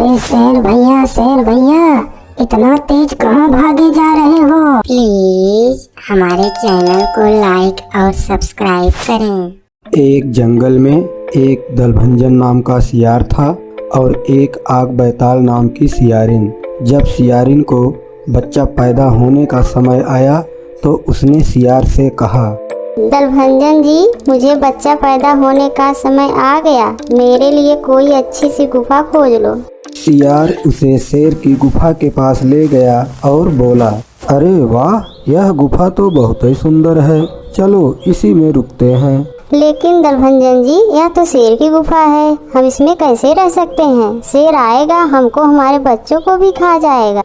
अरे शेर भैया इतना तेज कहाँ भागे जा रहे हो? प्लीज हमारे चैनल को लाइक और सब्सक्राइब करें। एक जंगल में एक दलभंजन नाम का सियार था और एक आग बैताल नाम की सियारिन। जब सियारिन को बच्चा पैदा होने का समय आया तो उसने सियार से कहा, दलभंजन जी, मुझे बच्चा पैदा होने का समय आ गया, मेरे लिए कोई अच्छी सी गुफा खोज लो। सियार उसे शेर की गुफा के पास ले गया और बोला, अरे वाह, यह गुफा तो बहुत ही सुंदर है, चलो इसी में रुकते हैं। लेकिन दलभंजन जी, यह तो शेर की गुफा है, हम इसमें कैसे रह सकते हैं? शेर आएगा, हमको हमारे बच्चों को भी खा जाएगा।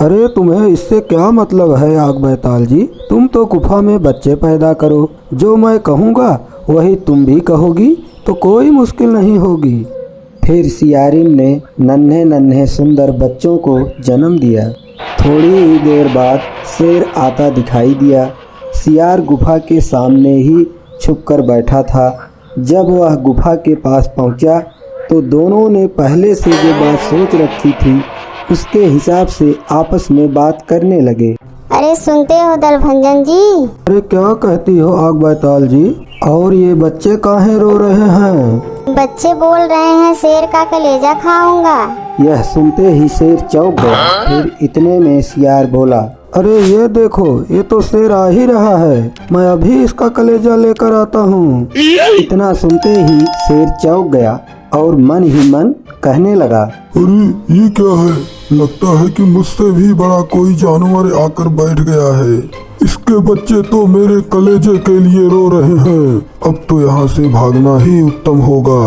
अरे तुम्हें इससे क्या मतलब है आग बैताल जी? तुम तो गुफा में बच्चे पैदा करो, जो मैं कहूँगा वही तुम भी कहोगी, तो कोई मुश्किल नहीं होगी। फिर सियारिन ने नन्हे नन्हे सुंदर बच्चों को जन्म दिया। थोड़ी ही देर बाद शेर आता दिखाई दिया। सियार गुफा के सामने ही छुपकर बैठा था। जब वह गुफा के पास पहुंचा तो दोनों ने पहले से जो बात सोच रखी थी उसके हिसाब से आपस में बात करने लगे। अरे सुनते हो दलभंजन जी? अरे क्या कहती हो आग बैताल जी? और ये बच्चे काहे रो रहे हैं? बच्चे बोल रहे हैं शेर का कलेजा खाऊंगा। यह सुनते ही शेर चौंक गया। फिर इतने में सियार बोला, अरे ये देखो, ये तो शेर आ ही रहा है, मैं अभी इसका कलेजा लेकर आता हूँ। इतना सुनते ही शेर चौंक गया और मन ही मन कहने लगा, अरे ये क्या है? लगता है कि मुझसे भी बड़ा कोई जानवर आकर बैठ गया है। इसके बच्चे तो मेरे कलेजे के लिए रो रहे हैं। अब तो यहाँ से भागना ही उत्तम होगा।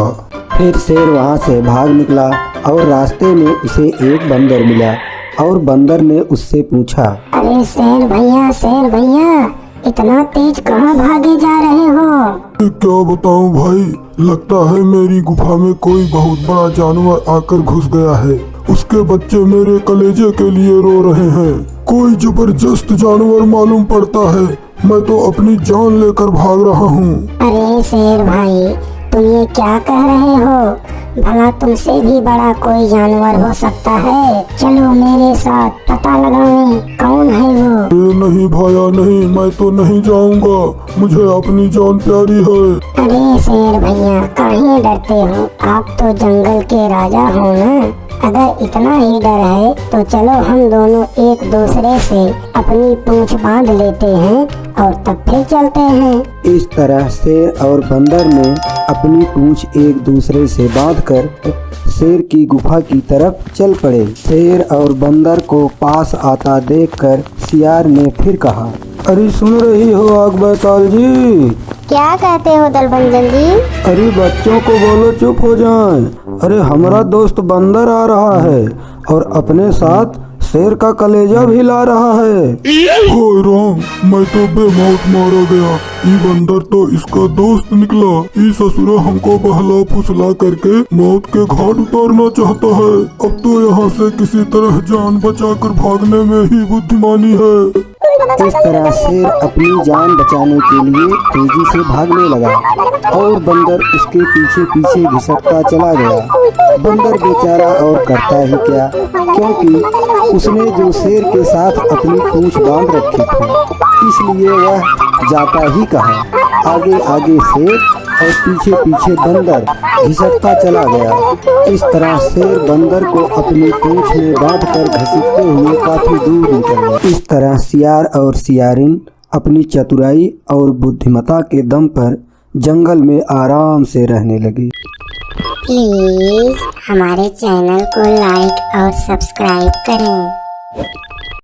फिर शेर वहाँ से भाग निकला और रास्ते में उसे एक बंदर मिला और बंदर ने उससे पूछा, अरे शेर भैया इतना तेज कहाँ भागे जा रहे हो? क्या बताऊं भाई, लगता है मेरी गुफा में कोई बहुत बड़ा जानवर आकर घुस गया है। उसके बच्चे मेरे कलेजे के लिए रो रहे हैं। कोई जबरदस्त जानवर मालूम पड़ता है। मैं तो अपनी जान लेकर भाग रहा हूँ। अरे शेर भाई, तुम ये क्या कह रहे हो? भला तुमसे भी बड़ा कोई जानवर हो सकता है। चलो मेरे साथ पता लगाने कौन है वो। नहीं भाया नहीं, मैं तो नहीं जाऊंगा, मुझे अपनी जान प्यारी है। अरे शेर भैया, काहे डरते हो? आप तो जंगल के राजा हो ना। अगर इतना ही डर है तो चलो हम दोनों एक दूसरे से अपनी पूंछ बांध लेते हैं और तब फिर चलते हैं। इस तरह शेर और बंदर ने अपनी पूंछ एक दूसरे से बांधकर शेर की गुफा की तरफ चल पड़े। शेर और बंदर को पास आता देखकर सियार ने फिर कहा, अरे सुन रही हो आग बैताल जी? क्या कहते हो दलभंजन जी? अरे बच्चों को बोलो चुप हो जाएं। अरे हमारा दोस्त बंदर आ रहा है और अपने साथ शेर का कलेजा भी ला रहा है। हाय राम, मैं तो बेमौत मारा गया। ये बंदर तो इसका दोस्त निकला। ये ससुरा हमको बहला फुसला करके मौत के घाट उतारना चाहता है। अब तो यहाँ से किसी तरह जान बचाकर भागने में ही बुद्धिमानी है। इस तरह शेर अपनी जान बचाने के लिए तेजी से भागने लगा और बंदर उसके पीछे पीछे घिसटता चला गया। बंदर बेचारा और करता ही क्या, क्योंकि उसने जो शेर के साथ अपनी पूंछ बांध रखी थी, इसलिए वह जाता ही कहाँ। आगे आगे शेर और पीछे पीछे बंदर घिसटता चला गया। इस तरह शेर बंदर को अपनी पूंछ में बांधकर घसीटते हुए काफी दूर निकल गए। इस तरह सियार और सियारिन अपनी चतुराई और बुद्धिमता के दम पर जंगल में आराम से रहने लगी। प्लीज हमारे चैनल को लाइक और सब्सक्राइब करें।